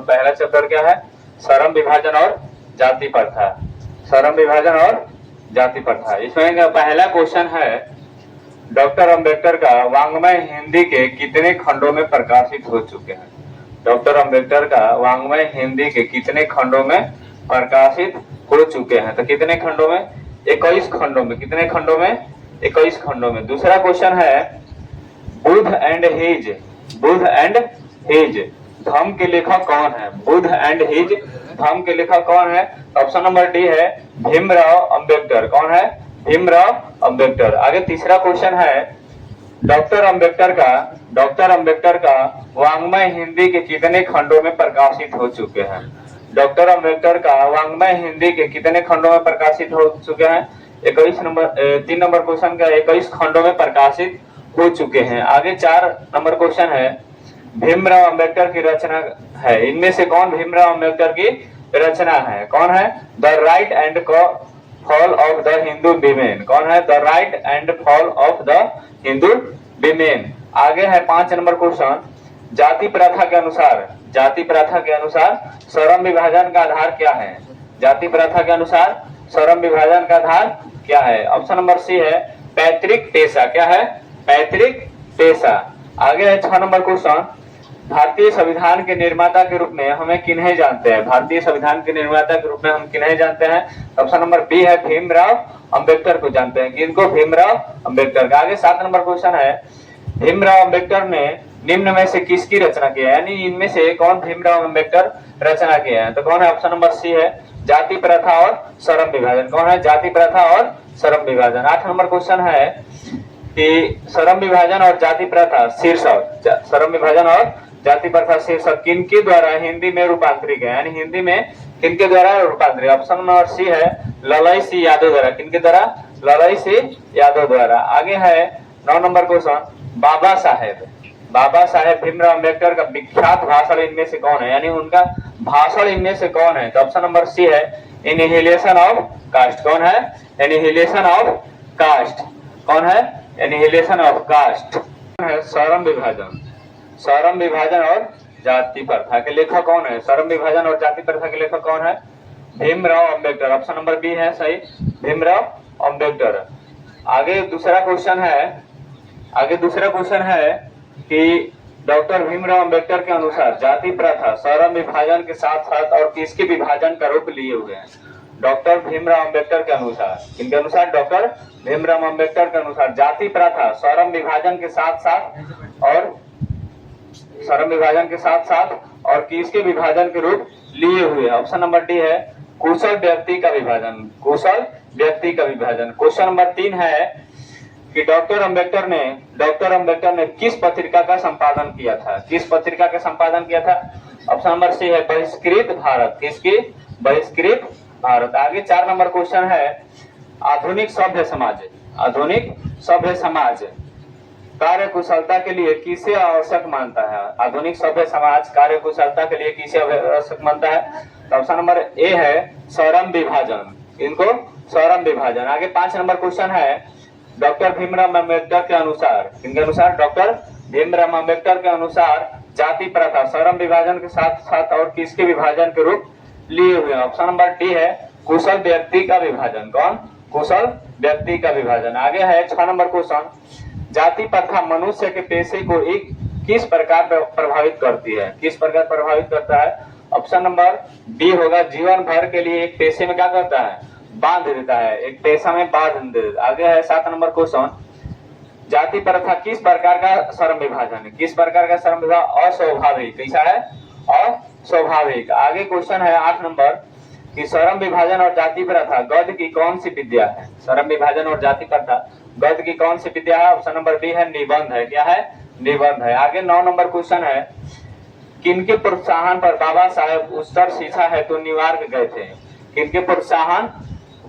पहला चैप्टर क्या है? श्रम विभाजन और जाति प्रथा। श्रम विभाजन और जाति प्रथा। इसमें पहला क्वेश्चन है, डॉक्टर अंबेडकर का वाङ्मय हिंदी के कितने खंडों में प्रकाशित हो चुके हैं? डॉक्टर अंबेडकर का वाङ्मय हिंदी के कितने खंडों में प्रकाशित हो चुके हैं? तो कितने खंडों में? 21 खंडों में। कितने खंडों में? 21 खंडों में। दूसरा क्वेश्चन है, Buddha and his, Buddha and his Dhamma के लेखक कौन है? बुद्ध एंड हिज धम्म के लेखक कौन है? ऑप्शन नंबर डी है भीमराव अंबेडकर। कौन है? भीमराव अंबेडकर। आगे तीसरा क्वेश्चन है, डॉक्टर अंबेडकर का वाङ्मय हिंदी के कितने खंडों में प्रकाशित हो चुके हैं? डॉक्टर अंबेडकर का वाङ्मय हिंदी के कितने खंडों में प्रकाशित हो चुके हैं? 3 नंबर क्वेश्चन का 21 खंडों में प्रकाशित हो चुके हैं। आगे 4 नंबर क्वेश्चन है, भीमराव अंबेडकर की रचना है, इनमें से कौन भीमराव अंबेडकर की रचना है? कौन है? The right and fall of the Hindu women. कौन है? The right and fall of the Hindu women. आगे है 5 नंबर क्वेश्चन, जाति प्रथा के अनुसार श्रम विभाजन का आधार क्या है? जाति प्रथा के अनुसार श्रम विभाजन का आधार क्या है? ऑप्शन नंबर सी है पैतृक पेशा। क्या है? पैतृक पेशा। आगे है 6 नंबर क्वेश्चन, भारतीय संविधान के निर्माता के रूप में हमें किन्हें जानते हैं? भारतीय संविधान के निर्माता के रूप में हम किन्हें जानते हैं? ऑप्शन नंबर बी है भीमराव अंबेडकर को जानते हैं। किनको? भीमराव अंबेडकर। आगे 7 नंबर क्वेश्चन है, भीमराव अंबेडकर ने निम्न में से किसकी रचना की है? यानी इनमें से कौन भीमराव अंबेडकर रचना किए हैं? तो कौन है? ऑप्शन नंबर सी है जाति प्रथा और श्रम विभाजन। कौन है? जाति प्रथा और श्रम विभाजन। 8 नंबर क्वेश्चन है कि श्रम विभाजन और जाति प्रथा शीर्षक, श्रम विभाजन और जाति प्रथा शीर्षक किनके द्वारा हिंदी में रूपांतरित है? यानी हिंदी में किनके द्वारा रूपांतरित? ऑप्शन नंबर सी है ललाई सी यादव द्वारा। किनके द्वारा? ललाई सी यादव द्वारा। आगे है 9 नंबर क्वेश्चन, बाबा साहेब भीमराव अंबेडकर का विख्यात भाषण इनमें से कौन है? यानी उनका भाषण इनमें से कौन है? तो ऑप्शन नंबर सी है एनिहिलेशन ऑफ कास्ट। कौन है? Annihilation of caste. कौन है? Annihilation of caste. श्रम विभाजन और जाति प्रथा के लेखक कौन है? श्रम विभाजन और जाति प्रथा के लेखक कौन है? Bhimrao Ambedkar. Option number B है सही, भीमराव अंबेडकर। आगे दूसरा क्वेश्चन है कि डॉक्टर भीमराव अंबेडकर के अनुसार जाति प्रथा श्रम विभाजन के साथ साथ और किसके विभाजन का रूप लिए हुए हैं? डॉक्टर भीमराव अंबेडकर के अनुसार, किनके अनुसार? डॉक्टर भीमराव अंबेडकर के अनुसार जाति प्रथा श्रम विभाजन के साथ साथ और किसके विभाजन के रूप लिए हुए? ऑप्शन नंबर डी है कुशल व्यक्ति का विभाजन। कुशल व्यक्ति का विभाजन। क्वेश्चन नंबर 3 है कि डॉक्टर अंबेडकर ने किस पत्रिका का संपादन किया था? किस पत्रिका का संपादन किया था? ऑप्शन नंबर सी है बहिष्कृत भारत। किसकी? बहिष्कृत भारत। आगे 4 नंबर क्वेश्चन है, आधुनिक सभ्य समाज कार्यकुशलता के लिए किसे आवश्यक मानता है? आधुनिक सभ्य समाज कार्यकुशलता के लिए किसे आवश्यक मानता है? ऑप्शन नंबर ए है श्रम विभाजन। इनको श्रम विभाजन। आगे 5 नंबर क्वेश्चन है, डॉक्टर भीमराव अंबेडकर के अनुसार, किनके अनुसार? डॉक्टर भीमराव अंबेडकर के अनुसार जाति प्रथा श्रम विभाजन के साथ साथ और किसके विभाजन के रूप लिए हुए? ऑप्शन नंबर डी है कुशल व्यक्ति का विभाजन। कौन? कुशल व्यक्ति का विभाजन। आगे है 6 नंबर क्वेश्चन, जाति प्रथा मनुष्य के पेशे को एक किस प्रकार प्रभावित करती है? किस प्रकार प्रभावित करता है? ऑप्शन नंबर डी होगा जीवन भर के लिए एक पेशे में क्या करता है? बांध देता है, एक पेशा में बांध देता है। आगे है 7 नंबर क्वेश्चन, जाति प्रथा किस प्रकार का श्रम विभाजन है? किस प्रकार का श्रम विभाजन? अस्वाभाविक। कैसा है? अस्वाभाविक। आगे क्वेश्चन है 8 नंबर कि श्रम विभाजन और जाति प्रथा गद्य की कौन सी विद्या है? श्रम विभाजन और जाति प्रथा गद्य की कौन सी विद्या है? ऑप्शन नंबर बी है निबंध है। क्या है? निबंध है। आगे 9 नंबर क्वेश्चन है, किनके प्रोत्साहन पर बाबा साहेब उच्चतर शिक्षा हेतु न्यूयॉर्क गए थे? किनके प्रोत्साहन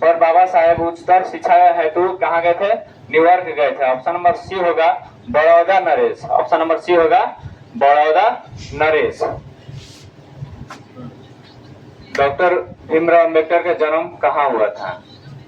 पर बाबा साहेब उच्चतर शिक्षा हेतु कहाँ गए थे? न्यूयॉर्क गए थे। ऑप्शन नंबर सी होगा बड़ौदा नरेश। ऑप्शन नंबर सी होगा बड़ौदा नरेश। डॉक्टर भीमराव अंबेडकर का जन्म कहाँ हुआ था?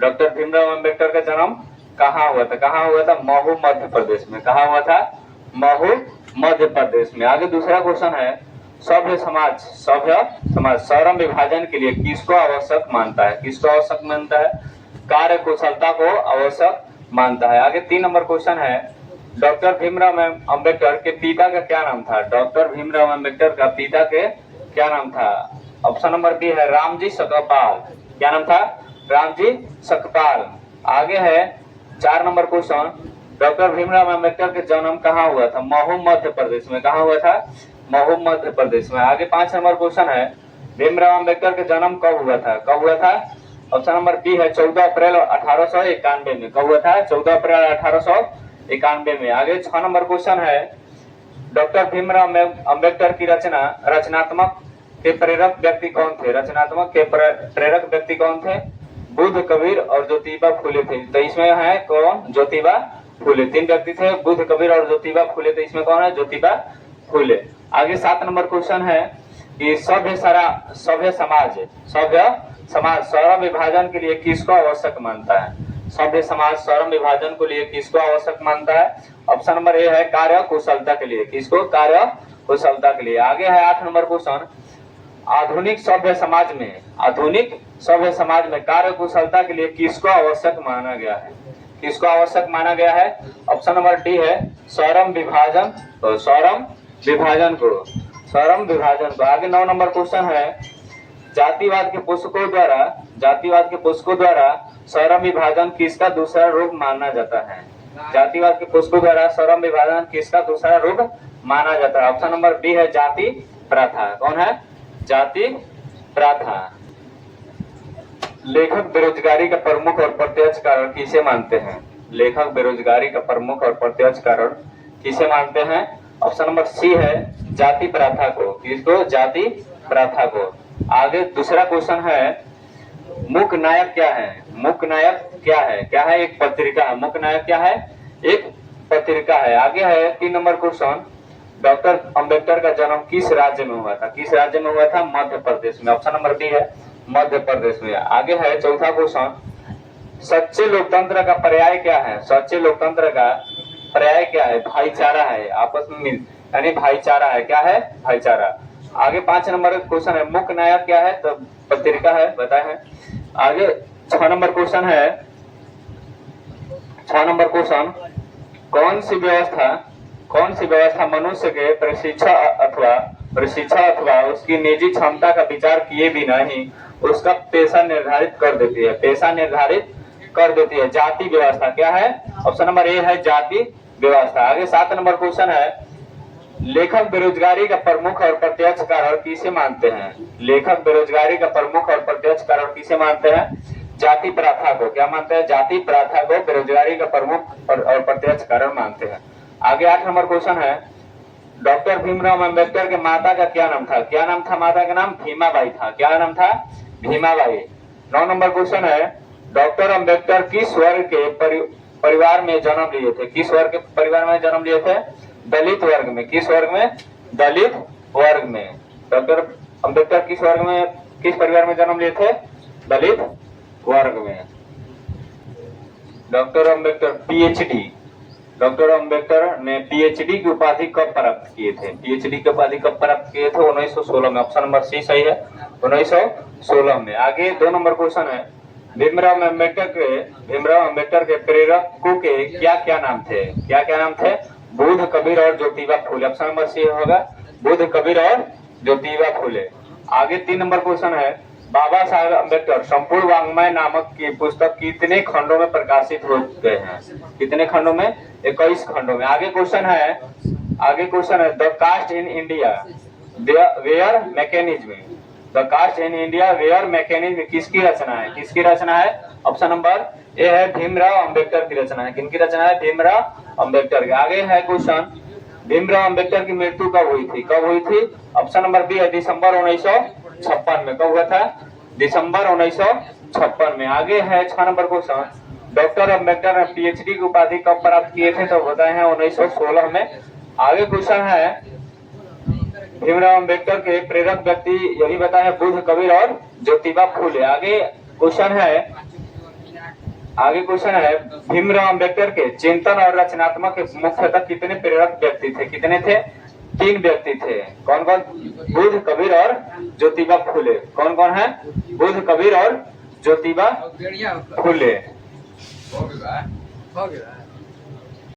डॉक्टर भीमराव अंबेडकर का जन्म कहाँ हुआ था? कहाँ हुआ था? महू मध्य प्रदेश में। कहाँ हुआ था? महू मध्य प्रदेश में। आगे दूसरा क्वेश्चन है, सभ्य समाज सर्वम विभाजन के लिए किसको आवश्यक मानता है? किसको आवश्यक मानता है? कार्य कुशलता को आवश्यक मानता है। आगे 3 नंबर क्वेश्चन है, डॉक्टर भीमराव अंबेडकर के पिता का क्या नाम था? डॉक्टर भीमराव अंबेडकर का पिता के क्या नाम था? ऑप्शन नंबर बी है रामजी सकपाल। क्या नाम था? रामजी सकपाल। आगे है 4 number question, doctor Bhimrao Ambedkar के जन्म कहाँ हुआ था? महू मध्य प्रदेश में। कहाँ हुआ था? महू मध्य प्रदेश में। आगे 5 नंबर क्वेश्चन है, भीमराव अंबेडकर के जन्म कब हुआ था? कब हुआ था? ऑप्शन नंबर बी है 14 अप्रैल 1891 में। कब हुआ था? 14 अप्रैल 1891 में। आगे 6 नंबर क्वेश्चन है, डॉक्टर भीमराव अंबेडकर की रचनात्मक के प्रेरक व्यक्ति कौन थे? रचनात्मक के प्रेरक व्यक्ति कौन थे? बुद्ध, कबीर और ज्योतिबा फूले थे। तो इसमें है कौन? ज्योतिबा फूले। 3 व्यक्ति थे, बुद्ध, कबीर और ज्योतिबा फूले। तो इसमें कौन है? ज्योतिबा फूले। आगे 7 नंबर क्वेश्चन है कि सभ्य समाज सर्वम विभाजन के लिए किसको आवश्यक मानता है? सभ्य समाज सर्वम विभाजन के लिए किसको आवश्यक मानता है? ऑप्शन नंबर ए है कार्य कुशलता के लिए। किसको? कार्य कुशलता के लिए। आगे है 8 नंबर क्वेश्चन, आधुनिक सभ्य समाज में कार्य कुशलता के लिए किसको आवश्यक माना गया है? किसको आवश्यक माना गया है? ऑप्शन नंबर डी है सर्वम विभाजन को। आगे 9 नंबर क्वेश्चन है, जातिवाद के पुस्तकों द्वारा सर्वम विभाजन किसका दूसरा रूप माना जाता है? जातिवाद के पुस्तकों द्वारा सर्वम विभाजन किसका दूसरा रूप माना जाता है? ऑप्शन नंबर बी है जाति प्रथा। कौन है? जाति प्रथा। लेखक बेरोजगारी का प्रमुख और प्रत्यक्ष कारण किसे मानते हैं? लेखक बेरोजगारी का प्रमुख और प्रत्यक्ष कारण किसे मानते हैं? ऑप्शन नंबर सी है जाति प्रथा को। किसको? जाति प्रथा को। आगे दूसरा क्वेश्चन है, मूक नायक क्या है? क्या है? एक पत्रिका है। मूक नायक क्या है? एक पत्रिका है। आगे है 3 नंबर क्वेश्चन, डॉक्टर अंबेडकर का जन्म किस राज्य में हुआ था? किस राज्य में हुआ था? मध्य प्रदेश में। ऑप्शन नंबर बी है मध्य प्रदेश में। आगे है चौथा क्वेश्चन, सच्चे लोकतंत्र का पर्याय क्या है? सच्चे लोकतंत्र का पर्याय क्या है? भाईचारा है, आपस में मिल यानी भाईचारा है। क्या है? भाईचारा। आगे 5 नंबर क्वेश्चन है, मूक नायक क्या है? तो पत्रिका है, बताए हैं। आगे 6 नंबर क्वेश्चन है, 6 नंबर क्वेश्चन, कौन सी व्यवस्था मनुष्य के प्रशिक्षण अथवा उसकी निजी क्षमता का विचार किए बिना ही उसका पेशा निर्धारित कर देती है? जाति व्यवस्था। क्या है? ऑप्शन नंबर ए है जाति व्यवस्था। आगे 7 नंबर क्वेश्चन है, लेखक बेरोजगारी का प्रमुख और प्रत्यक्ष कारण किसे मानते हैं? लेखक बेरोजगारी का प्रमुख और प्रत्यक्ष कारण किसे मानते हैं? जाति प्रथा को। क्या मानते हैं? जाति प्रथा को बेरोजगारी का प्रमुख और प्रत्यक्ष कारण मानते हैं। आगे 8 नंबर क्वेश्चन है, डॉक्टर भीमराव अंबेडकर के माता का क्या नाम था? क्या नाम था? माता का नाम भीमाबाई था। क्या नाम था? भीमाबाई। 9 नंबर क्वेश्चन है, डॉक्टर अंबेडकर किस वर्ग के परिवार में जन्म लिए थे? किस वर्ग के परिवार में जन्म लिए थे? दलित वर्ग में। किस वर्ग में? दलित वर्ग में। डॉक्टर अंबेडकर किस परिवार में जन्म लिए थे? दलित वर्ग में। डॉक्टर अंबेडकर ने पीएचडी की उपाधि कब प्राप्त किए थे? पीएचडी की उपाधि कब प्राप्त किए थे? 1916 में। ऑप्शन नंबर सी सही है, 1916 में। आगे 2 नंबर क्वेश्चन है, भीमराव अंबेडकर के प्रेरकों के क्या नाम थे? क्या नाम थे? बुद्ध, कबीर और Jyotiba Phule. Option number C होगा बुद्ध, कबीर और ज्योतिबा फूले। आगे 3 नंबर क्वेश्चन है, बाबा साहेब अंबेडकर संपूर्ण वाङ्मय नामक की पुस्तक कितने खंडों में प्रकाशित हो गए हैं? कितने खंडों में? 21 खंडों में। आगे क्वेश्चन है, the caste in India where mechanism किसकी रचना है? किसकी रचना है? ऑप्शन नंबर ए है भीमराव अंबेडकर की रचना है। किनकी रचना है? भीमराव अंबेडकर की। आगे है क्वेश्चन, भीमराव अंबेडकर की मृत्यु कब हुई थी? ऑप्शन नंबर बी है दिसंबर 1956 में। कब हुआ था? दिसंबर 1956 में। आगे है 6 नंबर क्वेश्चन, डॉक्टर अंबेडकर ने पीएचडी की उपाधि कब प्राप्त किए थे? तो बताए हैं 1916 में। आगे क्वेश्चन है, भीमराव अंबेडकर के प्रेरक व्यक्ति यही बताए हैं बुद्ध, कबीर और ज्योतिबा फूले। आगे क्वेश्चन है, भीमराव अंबेडकर के चिंतन और रचनात्मक मुख्यतः कितने प्रेरक व्यक्ति थे? कितने थे? तीन व्यक्ति थे। कौन कौन? बुद्ध, कबीर और ज्योतिबा फुले। कौन कौन है? बुद्ध, कबीर और ज्योतिबा फुले।